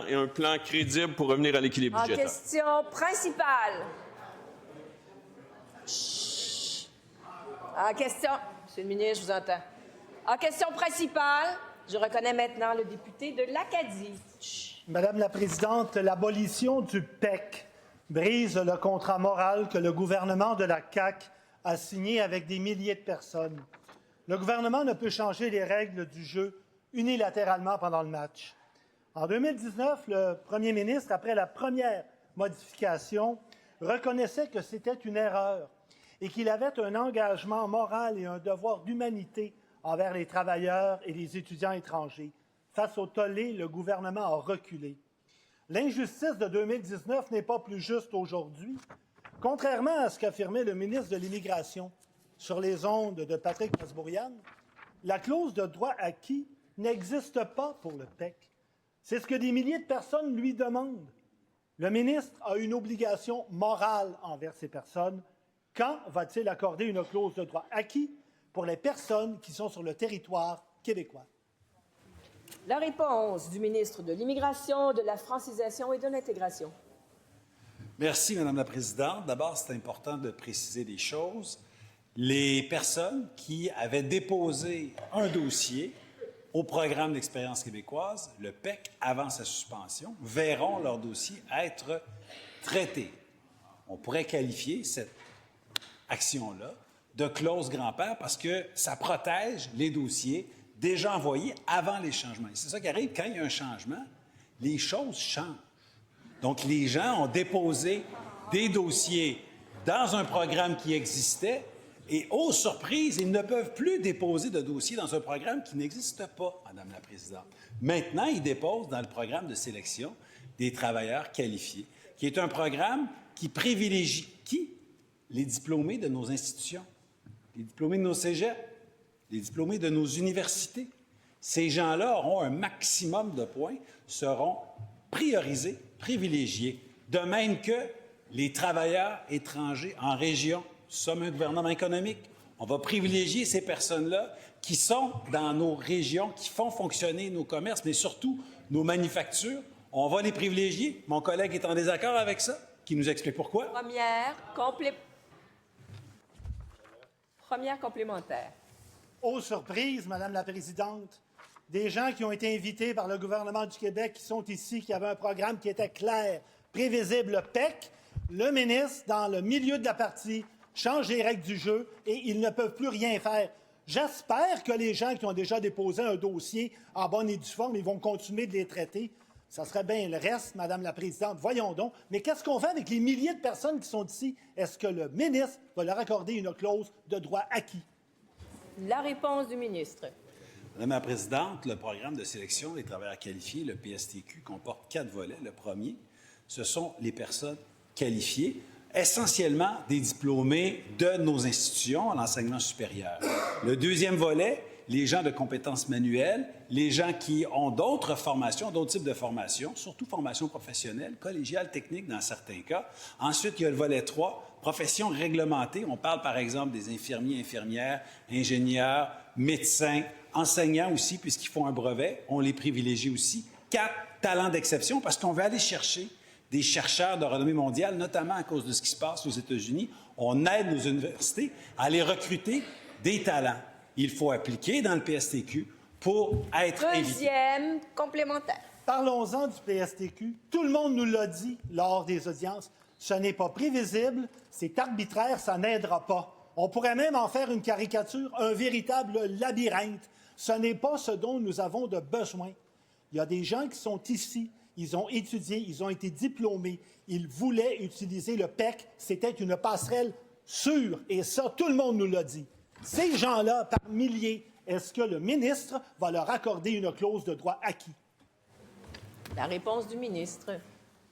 et un plan crédible pour revenir à l'équilibre En budgétaire. question principale. En question... Monsieur le ministre, je vous entends. En question principale, je reconnais maintenant le député de l'Acadie. Madame la Présidente, l'abolition du PEC brise le contrat moral que le gouvernement de la CAQ a signé avec des milliers de personnes. Le gouvernement ne peut changer les règles du jeu unilatéralement pendant le match. En 2019, le premier ministre, après la première modification, reconnaissait que c'était une erreur et qu'il avait un engagement moral et un devoir d'humanité envers les travailleurs et les étudiants étrangers. Face au tollé, le gouvernement a reculé. L'injustice de 2019 n'est pas plus juste aujourd'hui. Contrairement à ce qu'affirmait le ministre de l'Immigration sur les ondes de Patrick Masbourian, la clause de droit acquis n'existe pas pour le PEC. C'est ce que des milliers de personnes lui demandent. Le ministre a une obligation morale envers ces personnes. Quand va-t-il accorder une clause de droit acquis pour les personnes qui sont sur le territoire québécois? La réponse du ministre de l'Immigration, de la francisation et de l'intégration. Merci, Madame la Présidente. D'abord, c'est important de préciser des choses. Les personnes qui avaient déposé un dossier au programme d'expérience québécoise, le PEC, avant sa suspension, verront leur dossier être traité. On pourrait qualifier cette action-là de clause grand-père parce que ça protège les dossiers déjà envoyés avant les changements. C'est ça qui arrive, quand il y a un changement, les choses changent. Donc, les gens ont déposé des dossiers dans un programme qui existait et, oh surprise, ils ne peuvent plus déposer de dossiers dans un programme qui n'existe pas, Madame la Présidente. Maintenant, ils déposent dans le programme de sélection des travailleurs qualifiés, qui est un programme qui privilégie qui? Les diplômés de nos institutions, les diplômés de nos cégeps, les diplômés de nos universités. Ces gens-là auront un maximum de points, seront priorisés, privilégiés, de même que les travailleurs étrangers en région. Nous sommes un gouvernement économique. On va privilégier ces personnes-là qui sont dans nos régions, qui font fonctionner nos commerces, mais surtout nos manufactures. On va les privilégier. Mon collègue est en désaccord avec ça, qui nous explique pourquoi. Première complémentaire. Oh, surprise, Madame la Présidente, des gens qui ont été invités par le gouvernement du Québec, qui sont ici, qui avaient un programme qui était clair, prévisible, le PEC, le ministre, dans le milieu de la partie, change les règles du jeu et ils ne peuvent plus rien faire. J'espère que les gens qui ont déjà déposé un dossier en bonne et due forme, ils vont continuer de les traiter. Ça serait bien le reste, Madame la Présidente. Voyons donc. Mais qu'est-ce qu'on fait avec les milliers de personnes qui sont ici? Est-ce que le ministre va leur accorder une clause de droit acquis? La réponse du ministre. Madame la Présidente, le programme de sélection des travailleurs qualifiés, le PSTQ, comporte 4 volets. Le premier, ce sont les personnes qualifiées, essentiellement des diplômés de nos institutions à l'enseignement supérieur. Le deuxième volet, les gens de compétences manuelles, les gens qui ont d'autres formations, d'autres types de formations, surtout formations professionnelles, collégiales, techniques dans certains cas. Ensuite, il y a le volet 3, professions réglementées. On parle par exemple des infirmiers, infirmières, ingénieurs, médecins, enseignants aussi, puisqu'ils font un brevet. On les privilégie aussi. 4, talents d'exception, parce qu'on veut aller chercher des chercheurs de renommée mondiale, notamment à cause de ce qui se passe aux États-Unis. On aide nos universités à aller recruter des talents. Il faut appliquer dans le PSTQ pour être évité. Deuxième complémentaire. Parlons-en du PSTQ. Tout le monde nous l'a dit lors des audiences. Ce n'est pas prévisible, c'est arbitraire, ça n'aidera pas. On pourrait même en faire une caricature, un véritable labyrinthe. Ce n'est pas ce dont nous avons de besoin. Il y a des gens qui sont ici, ils ont étudié, ils ont été diplômés, ils voulaient utiliser le PEC, c'était une passerelle sûre, et ça, tout le monde nous l'a dit. Ces gens-là, par milliers, est-ce que le ministre va leur accorder une clause de droit acquis? La réponse du ministre.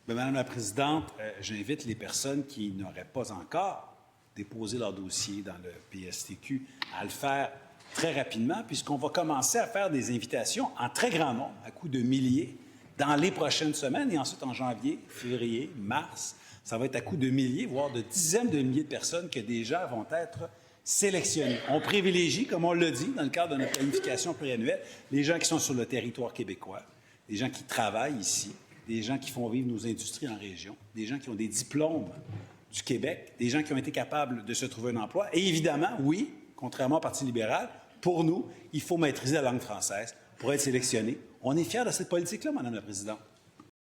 Bien, Madame la Présidente, j'invite les personnes qui n'auraient pas encore déposé leur dossier dans le PSTQ à le faire très rapidement, puisqu'on va commencer à faire des invitations en très grand nombre, à coups de milliers, dans les prochaines semaines, et ensuite en janvier, février, mars. Ça va être à coups de milliers, voire de dizaines de milliers de personnes que déjà vont être sélectionnés. On privilégie, comme on l'a dit dans le cadre de notre planification pluriannuelle, les gens qui sont sur le territoire québécois. des gens qui travaillent ici, des gens qui font vivre nos industries en région, des gens qui ont des diplômes du Québec, des gens qui ont été capables de se trouver un emploi. Et évidemment, oui, contrairement au Parti libéral, pour nous, il faut maîtriser la langue française pour être sélectionné. On est fiers de cette politique-là, Madame la Présidente.